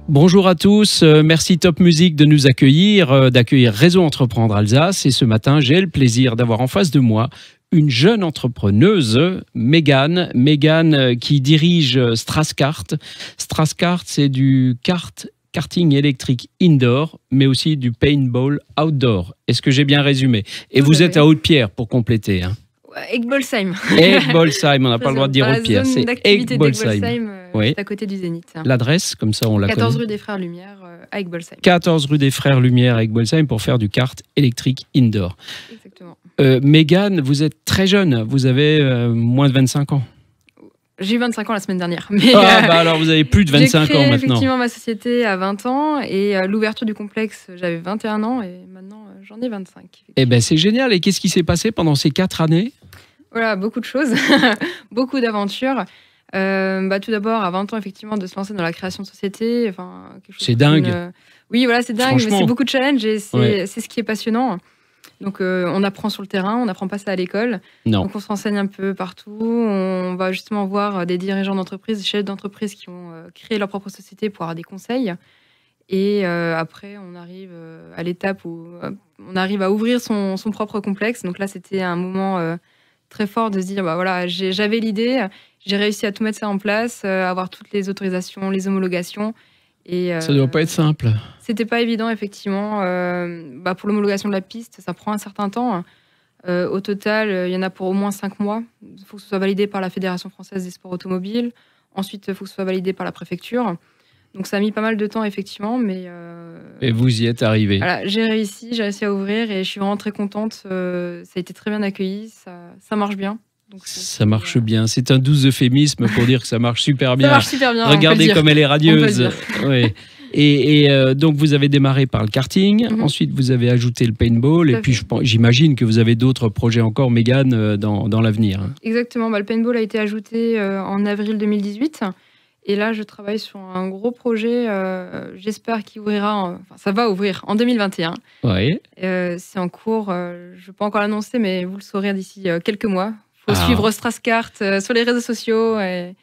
Bonjour à tous, merci Top Music de nous accueillir, d'accueillir Réseau Entreprendre Alsace. Et ce matin, j'ai le plaisir d'avoir en face de moi une jeune entrepreneuse, Mégane. Mégane qui dirige Straskart. Straskart, c'est du karting électrique indoor, mais aussi du paintball outdoor. Est-ce que j'ai bien résumé? Et vous êtes à Haute-Pierre pour compléter. Egbolsheim. Egbolsheim, on n'a pas le droit de dire Haute-Pierre. C'est Egbolsheim. Oui. C'est à côté du Zénith. L'adresse, comme ça on la 14 connaît. rue des Frères Lumière à Egbolsheim. 14 rue des Frères Lumière à Egbolsheim pour faire du kart électrique indoor. Exactement. Mégane, vous êtes très jeune, vous avez moins de 25 ans. J'ai eu 25 ans la semaine dernière. Mais alors vous avez plus de 25 ans maintenant. J'ai créé effectivement ma société à 20 ans et l'ouverture du complexe, j'avais 21 ans et maintenant j'en ai 25. Eh ben c'est génial. Et qu'est-ce qui s'est passé pendant ces 4 années? Voilà, beaucoup de choses, beaucoup d'aventures. Tout d'abord, à 20 ans, effectivement, de se lancer dans la création de société. C'est dingue. Oui, voilà, c'est dingue, mais c'est beaucoup de challenges et c'est ce qui est passionnant. Donc, on apprend sur le terrain, on n'apprend pas ça à l'école. Donc, on se renseigne un peu partout. On va justement voir des dirigeants d'entreprise, des chefs d'entreprise qui ont créé leur propre société pour avoir des conseils. Et après, on arrive à l'étape où on arrive à ouvrir son propre complexe. Donc là, c'était un moment très fort de se dire, voilà, j'avais l'idée, j'ai réussi à tout mettre ça en place, avoir toutes les autorisations, les homologations. Et, ça ne doit pas être simple. C'était pas évident, effectivement. Pour l'homologation de la piste, ça prend un certain temps. Au total, il y en a pour au moins 5 mois. Il faut que ce soit validé par la Fédération française des sports automobiles. Ensuite, il faut que ce soit validé par la préfecture. Donc ça a mis pas mal de temps, effectivement, mais... Et vous y êtes arrivé. Voilà, j'ai réussi à ouvrir et je suis vraiment très contente. Ça a été très bien accueilli, ça marche bien. Donc ça marche bien. C'est un doux euphémisme pour dire que ça marche super bien. Ça marche super bien. Regardez comme elle est radieuse. Ouais. Et donc vous avez démarré par le karting, ensuite vous avez ajouté le paintball, et puis j'imagine que vous avez d'autres projets encore, Mégane, dans l'avenir. Exactement, le paintball a été ajouté en avril 2018. Et là, je travaille sur un gros projet, j'espère qu'il ouvrira, ça va ouvrir en 2021. Ouais. C'est en cours, je ne vais pas encore l'annoncer, mais vous le saurez d'ici quelques mois. Il faut suivre Straskart sur les réseaux sociaux.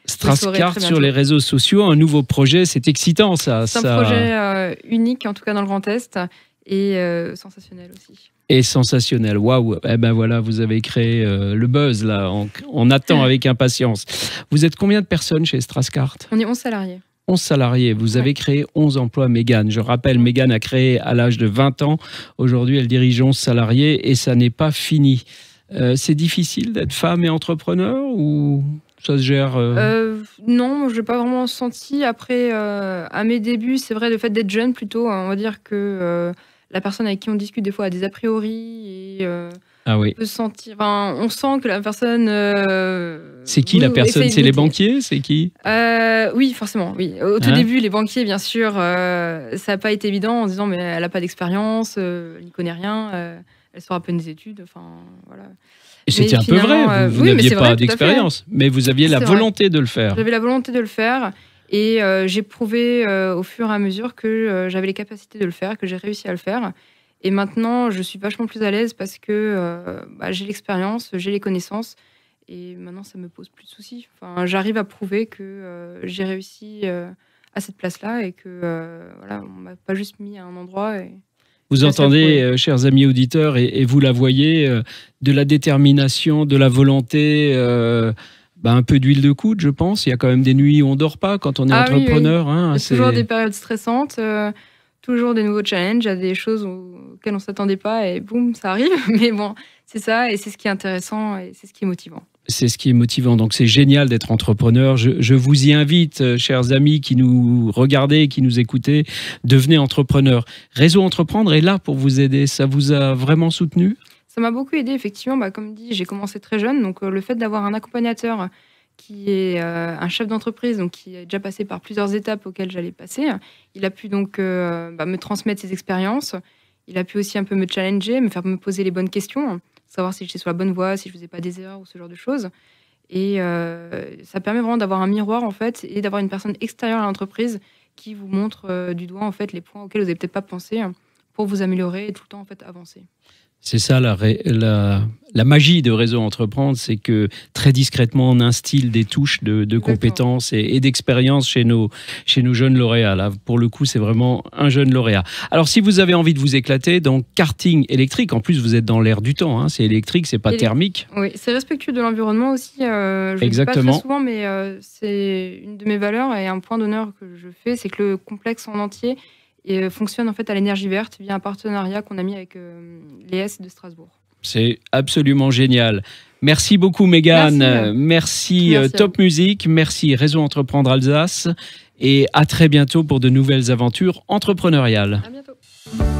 Straskart sur les réseaux sociaux, un nouveau projet, c'est excitant ça. C'est un projet unique, en tout cas dans le Grand Est, et sensationnel aussi. Et sensationnel, waouh! Eh ben voilà, vous avez créé le buzz là, on attend avec impatience. Vous êtes combien de personnes chez Straskart? On est 11 salariés. 11 salariés, vous avez créé 11 emplois, Mégane. Je rappelle, Mégane a créé à l'âge de 20 ans. Aujourd'hui, elle dirige 11 salariés et ça n'est pas fini. C'est difficile d'être femme et entrepreneur ou ça se gère Non, je n'ai pas vraiment senti. Après, à mes débuts, c'est vrai, le fait d'être jeune plutôt, on va dire que la personne avec qui on discute des fois a des a priori et on peut sentir, on sent que la personne... c'est qui la personne? C'est les banquiers? C'est qui? Oui, forcément. Oui. Au tout début, les banquiers, bien sûr, ça n'a pas été évident en disant mais elle n'a pas d'expérience, elle n'y connaît rien, elle sort à peine des études. Voilà. Et c'était un peu vrai, vous n'aviez pas d'expérience, mais vous aviez la volonté de le faire. J'avais la volonté de le faire. Et j'ai prouvé au fur et à mesure que j'avais les capacités de le faire, que j'ai réussi à le faire. Et maintenant, je suis vachement plus à l'aise parce que j'ai l'expérience, j'ai les connaissances. Et maintenant, ça ne me pose plus de soucis. J'arrive à prouver que j'ai réussi à cette place-là et que on ne m'a pas juste mis à un endroit. Vous entendez, chers amis auditeurs, et vous la voyez, de la détermination, de la volonté... un peu d'huile de coude, je pense. Il y a quand même des nuits où on ne dort pas quand on est entrepreneur. Oui. Il y a toujours des périodes stressantes, toujours des nouveaux challenges, il y a des choses auxquelles on ne s'attendait pas et boum, ça arrive. Mais bon, c'est ça et c'est ce qui est intéressant et c'est ce qui est motivant. C'est ce qui est motivant. Donc c'est génial d'être entrepreneur. Je vous y invite, chers amis qui nous regardez, qui nous écoutez, devenez entrepreneur. Réseau Entreprendre est là pour vous aider. Ça vous a vraiment soutenu ? Ça m'a beaucoup aidé, effectivement. Comme dit, j'ai commencé très jeune. Donc, le fait d'avoir un accompagnateur qui est un chef d'entreprise, donc qui est déjà passé par plusieurs étapes auxquelles j'allais passer, il a pu donc me transmettre ses expériences. Il a pu aussi un peu me challenger, me faire me poser les bonnes questions, savoir si j'étais sur la bonne voie, si je faisais pas des erreurs ou ce genre de choses. Et ça permet vraiment d'avoir un miroir, en fait, et d'avoir une personne extérieure à l'entreprise qui vous montre du doigt, en fait, les points auxquels vous n'avez peut-être pas pensé, pour vous améliorer et tout le temps en fait avancer. C'est ça la magie de Réseau Entreprendre, c'est que très discrètement, on instille des touches de compétences et d'expérience chez nos jeunes lauréats. Là, pour le coup, c'est vraiment un jeune lauréat. Alors, si vous avez envie de vous éclater, donc karting électrique, en plus, vous êtes dans l'air du temps, hein, c'est électrique, c'est pas thermique. Oui, c'est respectueux de l'environnement aussi. Je le dis pas très souvent, mais c'est une de mes valeurs et un point d'honneur que je fais, c'est que le complexe en entier fonctionne en fait à l'énergie verte via un partenariat qu'on a mis avec l'ES de Strasbourg. C'est absolument génial. Merci beaucoup Mégane, merci Top Music, merci Réseau Entreprendre Alsace et à très bientôt pour de nouvelles aventures entrepreneuriales. À bientôt.